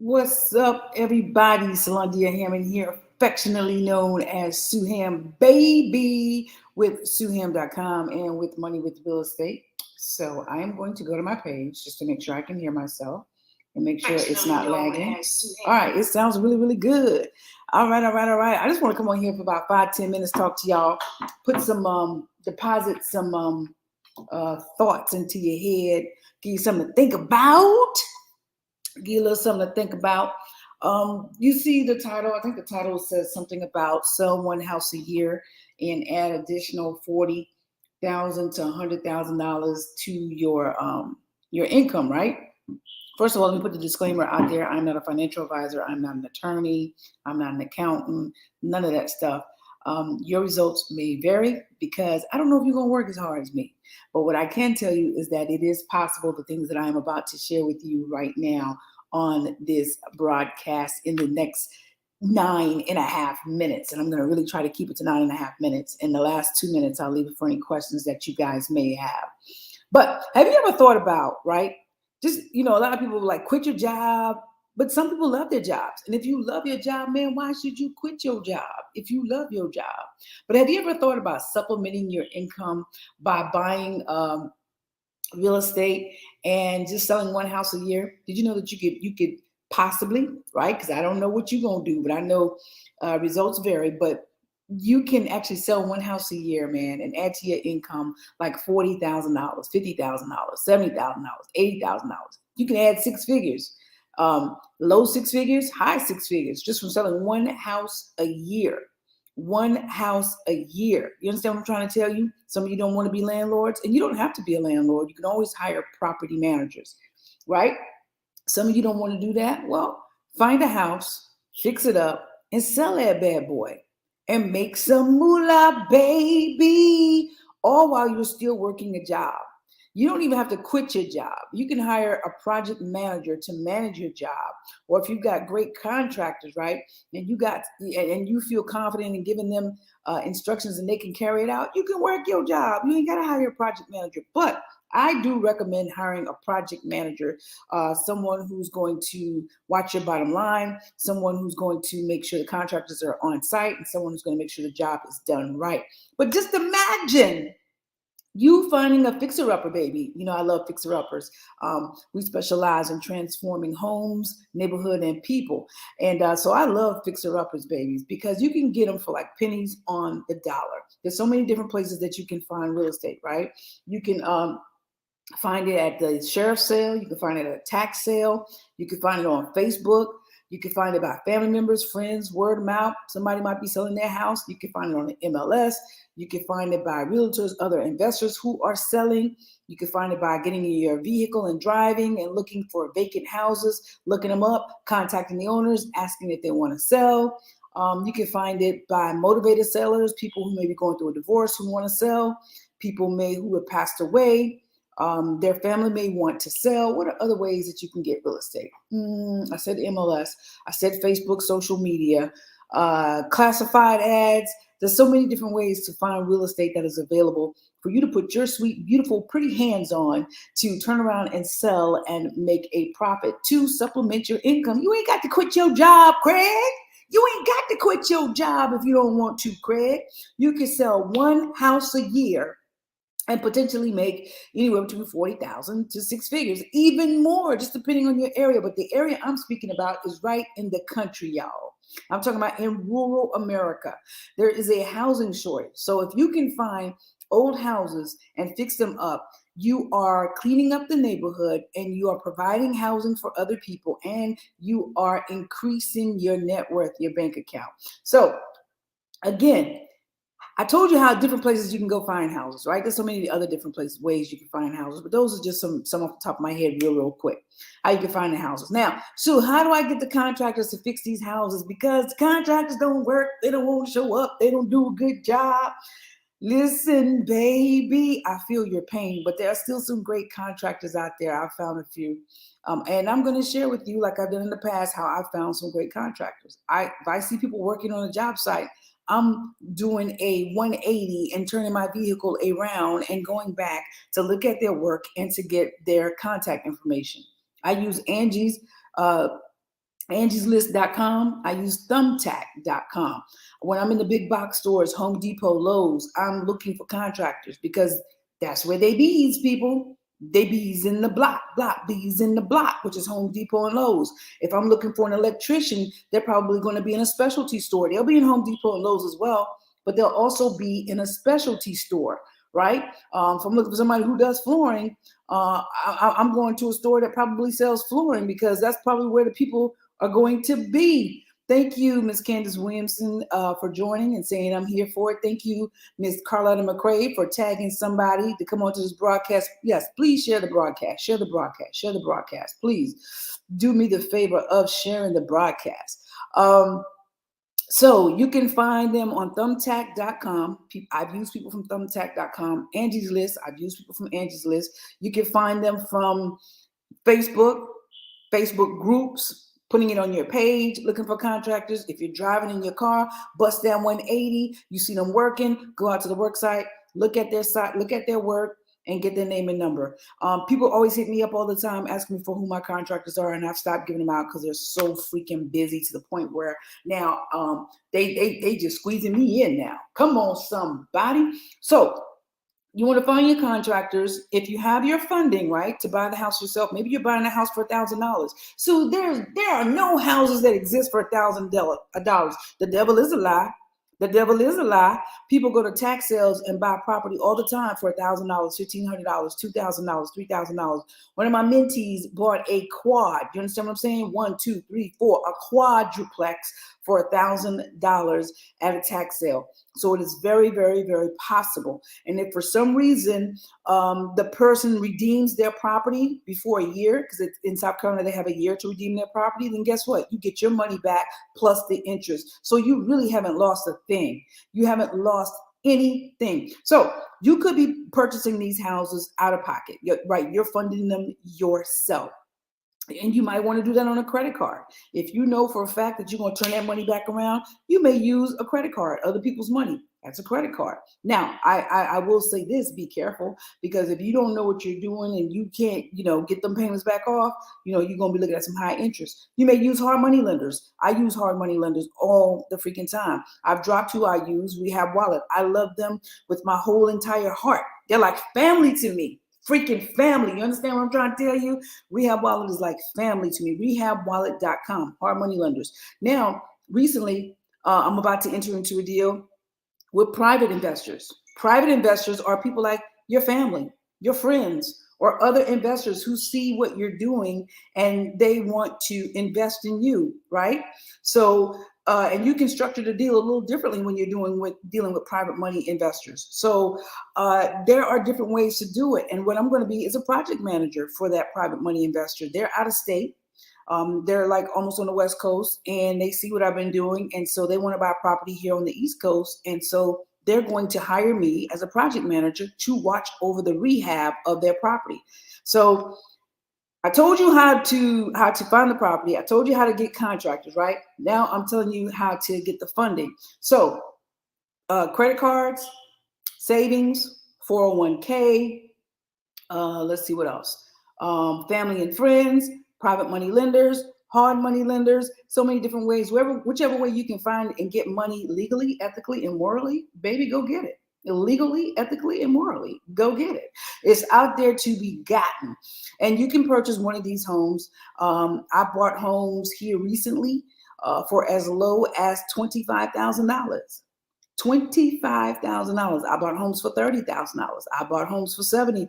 What's up, everybody? Salandia Hammond here, affectionately known as Suham Baby with Suham.com and with Money with Real Estate. So I am going to go to my page just to make sure I can hear myself and make sure it's not lagging. All right, it sounds really, really good. All right. I just want to come on here for about 5-10 minutes, talk to y'all, put some deposit some thoughts into your head, give you something to think about. Give you a little something to think about. You see the title. I think the title says something about sell one house a year and add additional $40,000 to $100,000 to your income, right? First of all, let me put the disclaimer out there. I'm not a financial advisor. I'm not an attorney. I'm not an accountant. None of that stuff. Your results may vary because I don't know if you're going to work as hard as me. But what I can tell you is that it is possible the things that I am about to share with you right now on this broadcast in the next 9.5 minutes. And I'm going to really try to keep it to 9.5 minutes. In the last 2 minutes, I'll leave it for any questions that you guys may have. But have you ever thought about, right? Just, a lot of people like quit your job. But some people love their jobs. And if you love your job, man, why should you quit your job if you love your job? But have you ever thought about supplementing your income by buying real estate and just selling one house a year? Did you know that you could possibly, right? Because I don't know what you're going to do, but I know results vary. But you can actually sell one house a year, man, and add to your income like $40,000, $50,000, $70,000, $80,000. You can add six figures. Low six figures, high six figures, just from selling one house a year. One house a year. You understand what I'm trying to tell you? Some of you don't want to be landlords, and you don't have to be a landlord. You can always hire property managers, right? Some of you don't want to do that. Well, find a house, fix it up, and sell that bad boy and make some moolah, baby, all while you're still working a job. You don't even have to quit your job. You can hire a project manager to manage your job. Or if you've got great contractors, right, and you feel confident in giving them instructions and they can carry it out, you can work your job. You ain't got to hire a project manager. But I do recommend hiring a project manager, someone who's going to watch your bottom line, someone who's going to make sure the contractors are on site, and someone who's going to make sure the job is done right. But just imagine you finding a fixer-upper, baby. I love fixer-uppers. We specialize in transforming homes, neighborhood, and people. And so I love fixer-uppers, babies, because you can get them for like pennies on the dollar. There's so many different places that you can find real estate, right? You can find it at the sheriff's sale. You can find it at a tax sale. You can find it on Facebook. You can find it by family members, friends, word of mouth. Somebody might be selling their house. You can find it on the MLS. You can find it by realtors, other investors who are selling. You can find it by getting in your vehicle and driving and looking for vacant houses, looking them up, contacting the owners, asking if they want to sell. You can find it by motivated sellers, people who may be going through a divorce who want to sell, people who have passed away. Their family may want to sell. What are other ways that you can get real estate? I said MLS. I said Facebook, social media, classified ads. There's so many different ways to find real estate that is available for you to put your sweet, beautiful, pretty hands on to turn around and sell and make a profit to supplement your income. You ain't got to quit your job, Craig. You ain't got to quit your job if you don't want to, Craig. You can sell one house a year and potentially make anywhere between 40,000 to six figures, even more, just depending on your area. But the area I'm speaking about is right in the country, y'all. I'm talking about in rural America. There is a housing shortage. So if you can find old houses and fix them up, you are cleaning up the neighborhood and you are providing housing for other people and you are increasing your net worth, your bank account. So again, I told you how different places you can go find houses, right? There's so many other different ways you can find houses, but those are just some off the top of my head real quick, how you can find the houses. Now, so how do I get the contractors to fix these houses? Because the contractors don't work. They don't want to show up. They don't do a good job. Listen, baby, I feel your pain, but there are still some great contractors out there. I found a few. And I'm going to share with you, like I've done in the past, how I found some great contractors. If I see people working on a job site, I'm doing a 180 and turning my vehicle around and going back to look at their work and to get their contact information. I use Angie's Angie'sList.com. I use Thumbtack.com. When I'm in the big box stores, Home Depot, Lowe's, I'm looking for contractors because that's where they bees, people. They bees in the block bees in the block, which is Home Depot and Lowe's. If I'm looking for an electrician, they're probably going to be in a specialty store. They'll be in Home Depot and Lowe's as well, but they'll also be in a specialty store, right? If I'm looking for somebody who does flooring, I'm going to a store that probably sells flooring because that's probably where the people are going to be. Thank you, Ms. Candace Williamson, for joining and saying I'm here for it. Thank you, Ms. Carlotta McCrae, for tagging somebody to come onto this broadcast. Yes, please share the broadcast. Share the broadcast. Share the broadcast. Please do me the favor of sharing the broadcast. So you can find them on thumbtack.com. I've used people from thumbtack.com. Angie's List. I've used people from Angie's List. You can find them from Facebook groups, putting it on your page, looking for contractors. If you're driving in your car, bust down 180, you see them working, go out to the work site, look at their site, look at their work, and get their name and number. People always hit me up all the time asking me for who my contractors are, and I've stopped giving them out because they're so freaking busy to the point where now they just squeezing me in now. Come on, somebody. So you want to find your contractors. If you have your funding, right, to buy the house yourself, maybe you're buying a house for $1,000. So there are no houses that exist for $1,000. The devil is a lie. The devil is a lie. People go to tax sales and buy property all the time for $1,000, $1,500, $2,000, $3,000. One of my mentees bought a quad. You understand what I'm saying? 1, 2, 3, 4, a quadruplex for $1,000 at a tax sale. So it is very, very, very possible. And if for some reason the person redeems their property before a year, because in South Carolina they have a year to redeem their property, then guess what? You get your money back plus the interest. So you really haven't lost a thing. You haven't lost anything. So you could be purchasing these houses out of pocket, right? You're funding them yourself. And you might want to do that on a credit card. If you know for a fact that you're going to turn that money back around, you may use a credit card, other people's money. That's a credit card. Now, I will say this, be careful, because if you don't know what you're doing and you can't, get them payments back off, you're going to be looking at some high interest. You may use hard money lenders. I use hard money lenders all the freaking time. I've dropped who I use. Rehab Wallet. I love them with my whole entire heart. They're like family to me. Freaking family. You understand what I'm trying to tell you? Rehab Wallet is like family to me. Rehabwallet.com, hard money lenders. Now, recently, I'm about to enter into a deal with private investors. Private investors are people like your family, your friends, or other investors who see what you're doing and they want to invest in you, right? So, and you can structure the deal a little differently when you're dealing with private money investors. So there are different ways to do it. And what I'm going to be is a project manager for that private money investor. They're out of state. They're like almost on the West Coast, and they see what I've been doing. And so they want to buy property here on the East Coast. And so they're going to hire me as a project manager to watch over the rehab of their property. So I told you how to find the property. I told you how to get contractors, right? Now I'm telling you how to get the funding. So credit cards, savings, 401k, let's see what else. Family and friends, private money lenders, hard money lenders, so many different ways. Whichever way you can find and get money legally, ethically, and morally, baby, go get it. Illegally, ethically, and morally, go get it. It's out there to be gotten. And you can purchase one of these homes. I bought homes here recently for as low as $25,000. $25,000. I bought homes for $30,000. I bought homes for $70,000.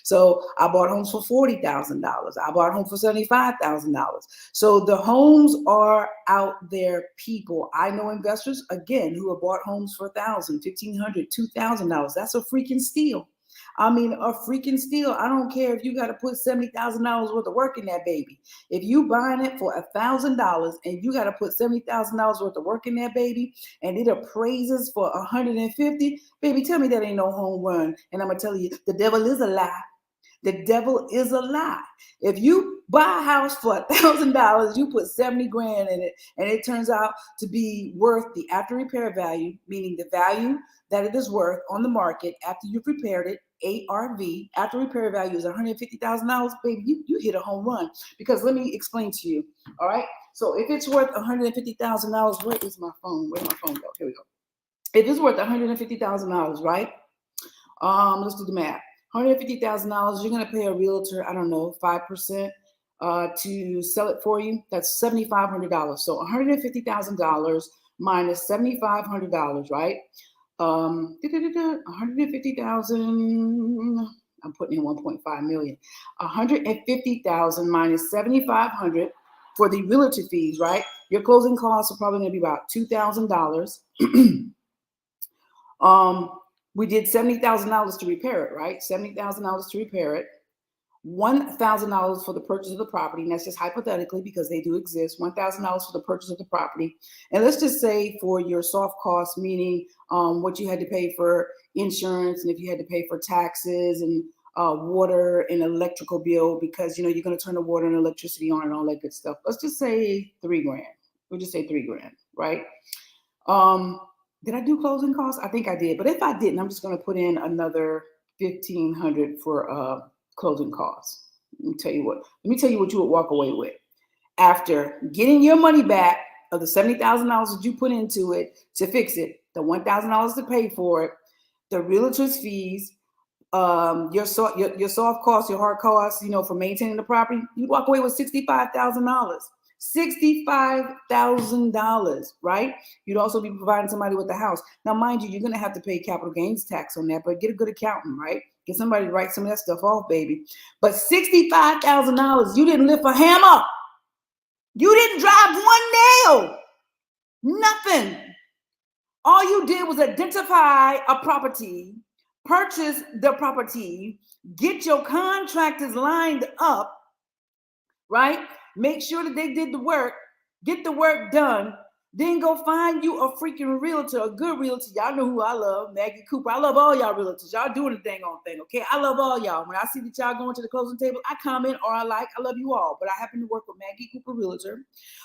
So I bought homes for $40,000. I bought homes for $75,000. So the homes are out there, people. I know investors, again, who have bought homes for $1,000, $1,500, $2,000. That's a freaking steal. I mean, a freaking steal. I don't care if you got to put $70,000 worth of work in that baby. If you buying it for $1,000 and you got to put $70,000 worth of work in that baby, and it appraises for 150, baby, tell me that ain't no home run. And I'm gonna tell you, the devil is a lie. The devil is a lie. If you buy a house for $1,000, you put 70 grand in it, and it turns out to be worth the after repair value, meaning the value that it is worth on the market after you've repaired it, ARV, after repair value, is $150,000, baby, you hit a home run. Because let me explain to you. All right. So if it's worth $150,000, where is my phone? Where'd my phone go? Here we go. If it's worth $150,000, right? Let's do the math. $150,000, you're gonna pay a realtor, I don't know, 5% to sell it for you. That's $7,500. So $150,000 minus $7,500, right? 150,000. I'm putting in 1.5 million. 150,000 minus 7,500 for the realtor fees, right? Your closing costs are probably going to be about $2,000. We did $70,000 to repair it, right? $70,000 to repair it. $1,000 for the purchase of the property, and that's just hypothetically because they do exist. $1,000 for the purchase of the property, and let's just say for your soft costs, meaning what you had to pay for insurance, and if you had to pay for taxes and water and electrical bill, because you're going to turn the water and electricity on and all that good stuff. Let's just say $3,000. We'll just say $3,000, right? Did I do closing costs? I think I did, but if I didn't, I'm just going to put in another $1,500 for closing costs. Let me tell you what you would walk away with after getting your money back of the $70,000 that you put into it to fix it, the $1,000 to pay for it, the realtor's fees, your soft costs, your hard costs, for maintaining the property. You walk away with $65,000. $65,000, right? You'd also be providing somebody with the house. Now, mind you, you're going to have to pay capital gains tax on that, but get a good accountant, right? Get somebody to write some of that stuff off, baby. But $65,000, you didn't lift a hammer. You didn't drive one nail. Nothing. All you did was identify a property, purchase the property, get your contractors lined up, right? Make sure that they did the work, get the work done, then go find you a freaking realtor, a good realtor. Y'all know who I love, Maggie Cooper. I love all y'all realtors. Y'all doing the dang on thing, okay? I love all y'all. When I see that y'all going to the closing table, I comment or I love you all. But I happen to work with Maggie Cooper Realtor,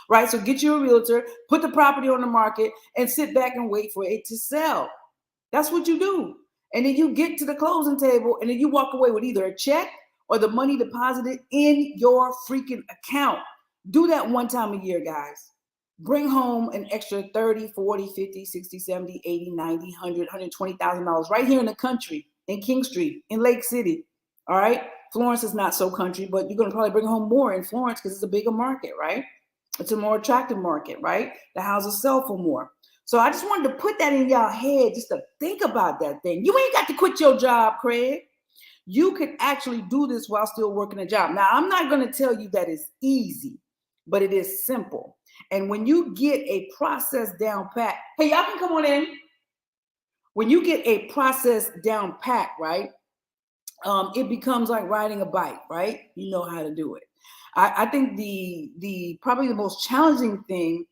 right? So get you a realtor, put the property on the market, and sit back and wait for it to sell. That's what you do. And then you get to the closing table, and then you walk away with either a check or the money deposited in your freaking account. Do that one time a year, guys. Bring home an extra $30, $40, $50, $60, $70, $80, $90, $100, $120,000 right here in the country, in King Street, in Lake City. All right. Florence is not so country, but you're going to probably bring home more in Florence because it's a bigger market, right? It's a more attractive market, right? The houses sell for more. So I just wanted to put that in y'all head just to think about that thing. You ain't got to quit your job, Craig. You can actually do this while still working a job. Now, I'm not going to tell you that it's easy, but it is simple. And when you get a process down pat, hey, y'all can come on in. When you get a process down pat, right, it becomes like riding a bike, right? You know how to do it. I think the probably the most challenging thing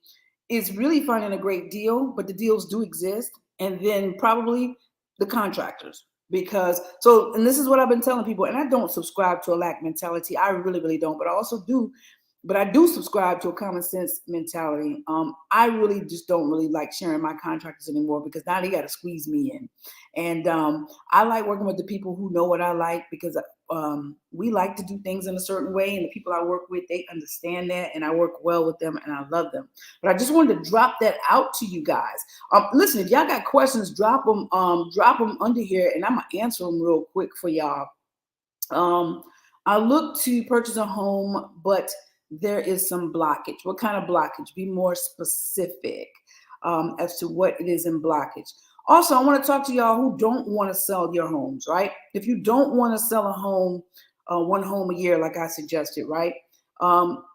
is really finding a great deal, but the deals do exist. And then probably the contractors. And this is what I've been telling people, and I don't subscribe to a lack mentality. I really, really don't, but I do subscribe to a common sense mentality. I really just don't really like sharing my contractors anymore because now they got to squeeze me in. And I like working with the people who know what I like because we like to do things in a certain way. And the people I work with, they understand that, and I work well with them and I love them. But I just wanted to drop that out to you guys. Listen, if y'all got questions, drop them under here and I'm going to answer them real quick for y'all. I look to purchase a home, but there is some blockage. What kind of blockage? Be more specific as to what it is in blockage. Also, I want to talk to y'all who don't want to sell your homes, right? If you don't want to sell a home, one home a year, like I suggested, right?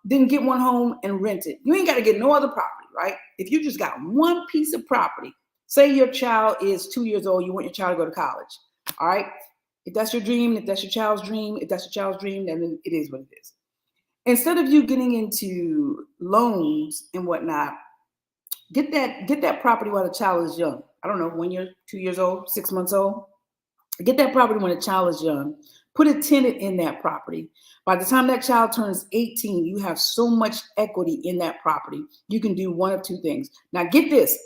Then get one home and rent it. You ain't got to get no other property, right? If you just got one piece of property, say your child is 2 years old, you want your child to go to college, all right? If that's your dream, then it is what it is. Instead of you getting into loans and whatnot, get that property while the child is young. I don't know, 1 year, 2 years old, 6 months old. Get that property when the child is young. Put a tenant in that property. By the time that child turns 18, you have so much equity in that property. You can do one of two things. Now get this.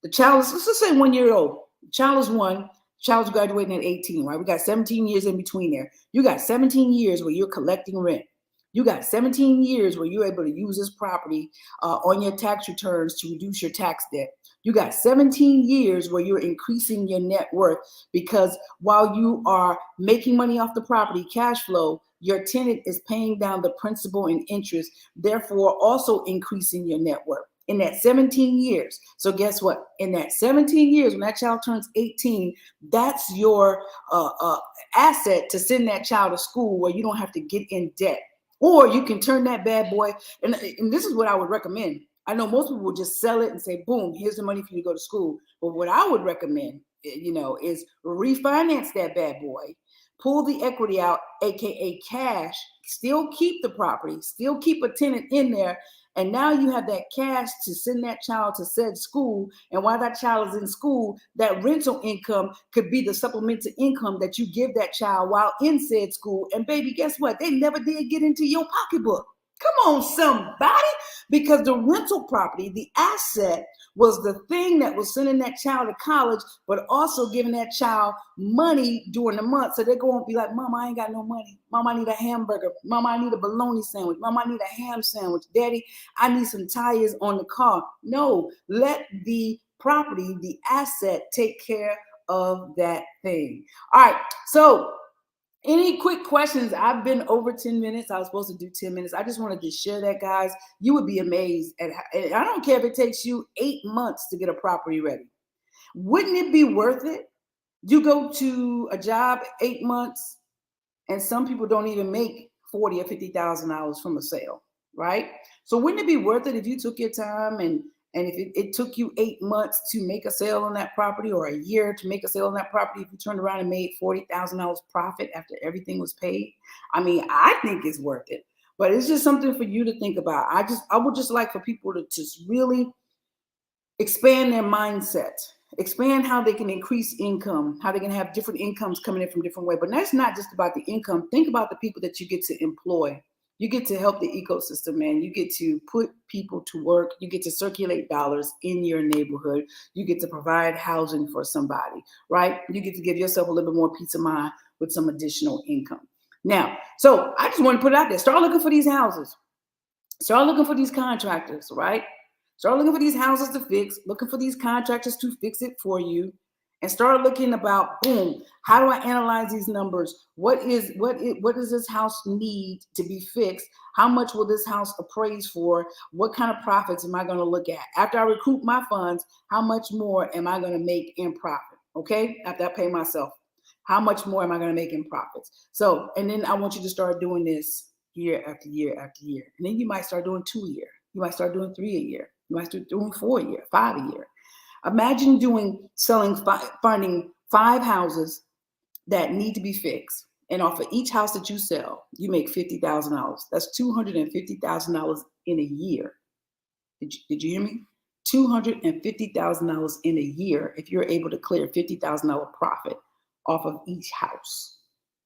The child is, let's just say 1 year old. The child is one. Child's graduating at 18, right? We got 17 years in between there. You got 17 years where you're collecting rent. You got 17 years where you're able to use this property on your tax returns to reduce your tax debt. You got 17 years where you're increasing your net worth, because while you are making money off the property, cash flow, your tenant is paying down the principal and interest, therefore also increasing your net worth in that 17 years. So guess what? In that 17 years, when that child turns 18, that's your asset to send that child to school where you don't have to get in debt. Or you can turn that bad boy, and this is what I would recommend. I know most people will just sell it and say, boom, here's the money for you to go to school. But what I would recommend, is refinance that bad boy, pull the equity out, AKA cash, still keep the property, still keep a tenant in there. And now you have that cash to send that child to said school. And while that child is in school, that rental income could be the supplemental income that you give that child while in said school. And baby, guess what? They never did get into your pocketbook. Come on, somebody. Because the rental property, the asset, was the thing that was sending that child to college, but also giving that child money during the month. So they're going to be like, Mama, I ain't got no money. Mama, I need a hamburger. Mama, I need a bologna sandwich. Mama, I need a ham sandwich. Daddy, I need some tires on the car. No, let the property, the asset, take care of that thing. All right, so any quick questions? I've been over 10 minutes. I was supposed to do 10 minutes. I just wanted to share that, guys. You would be amazed at and I don't care if it takes you 8 months to get a property ready. Wouldn't it be worth it? You go to a job 8 months, and some people don't even make $40,000 or $50,000 from a sale, right? So wouldn't it be worth it if you took your time and if it took you 8 months to make a sale on that property, or a year to make a sale on that property, if you turned around and made $40,000 profit after everything was paid? I mean, I think it's worth it, but it's just something for you to think about. I would just like for people to just really expand their mindset, expand how they can increase income, how they can have different incomes coming in from different ways. But that's not just about the income. Think about the people that you get to employ. You get to help the ecosystem, man. You get to put people to work. You get to circulate dollars in your neighborhood. You get to provide housing for somebody, right? You get to give yourself a little bit more peace of mind with some additional income. Now, so I just want to put it out there. Start looking for these houses. Start looking for these contractors, right? Start looking for these houses to fix, looking for these contractors to fix it for you, and start looking about, boom, how do I analyze these numbers? What does this house need to be fixed? How much will this house appraise for? What kind of profits am I going to look at? After I recoup my funds, how much more am I going to make in profit? Okay, after I pay myself, how much more am I going to make in profits? So, and then I want you to start doing this year after year after year. And then you might start doing 2 a year. You might start doing 3 a year. You might start doing 4 a year, 5 a year. Imagine finding 5 houses that need to be fixed. And off of each house that you sell, you make $50,000. That's $250,000 in a year. Did you hear me? $250,000 in a year if you're able to clear $50,000 profit off of each house.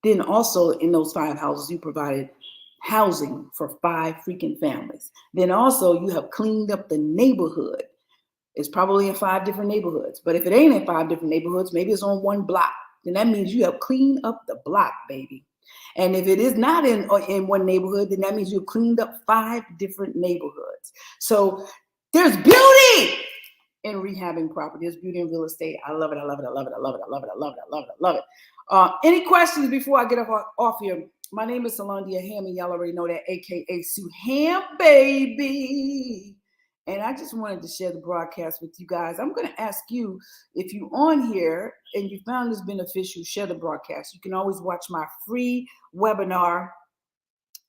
Then also in those 5 houses, you provided housing for 5 freaking families. Then also you have cleaned up the neighborhood. It's probably in 5 different neighborhoods. But if it ain't in 5 different neighborhoods, maybe it's on 1 block. Then that means you have cleaned up the block, baby. And if it is not in 1 neighborhood, then that means you've cleaned up 5 different neighborhoods. So there's beauty in rehabbing property. There's beauty in real estate. I love it. I love it. I love it. I love it. I love it. I love it. I love it. I love it. Any questions before I get off here? My name is Solandia Hammond. Y'all already know that, AKA Sue Ham, baby. And I just wanted to share the broadcast with you guys. I'm going to ask you, if you're on here and you found this beneficial, share the broadcast. You can always watch my free webinar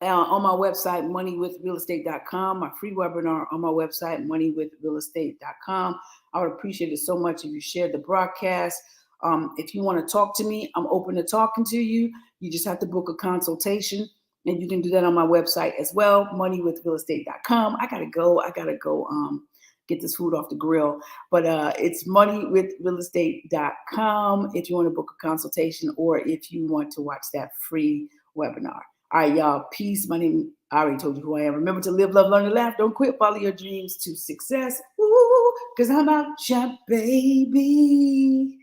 on my website, moneywithrealestate.com. My free webinar on my website, moneywithrealestate.com. I would appreciate it so much if you shared the broadcast. If you want to talk to me, I'm open to talking to you. You just have to book a consultation. And you can do that on my website as well, moneywithrealestate.com. I gotta go get this food off the grill. But it's moneywithrealestate.com if you want to book a consultation or if you want to watch that free webinar. All right, y'all. Peace. My name, I already told you who I am. Remember to live, love, learn, and laugh. Don't quit. Follow your dreams to success. Because I'm out, shot, baby.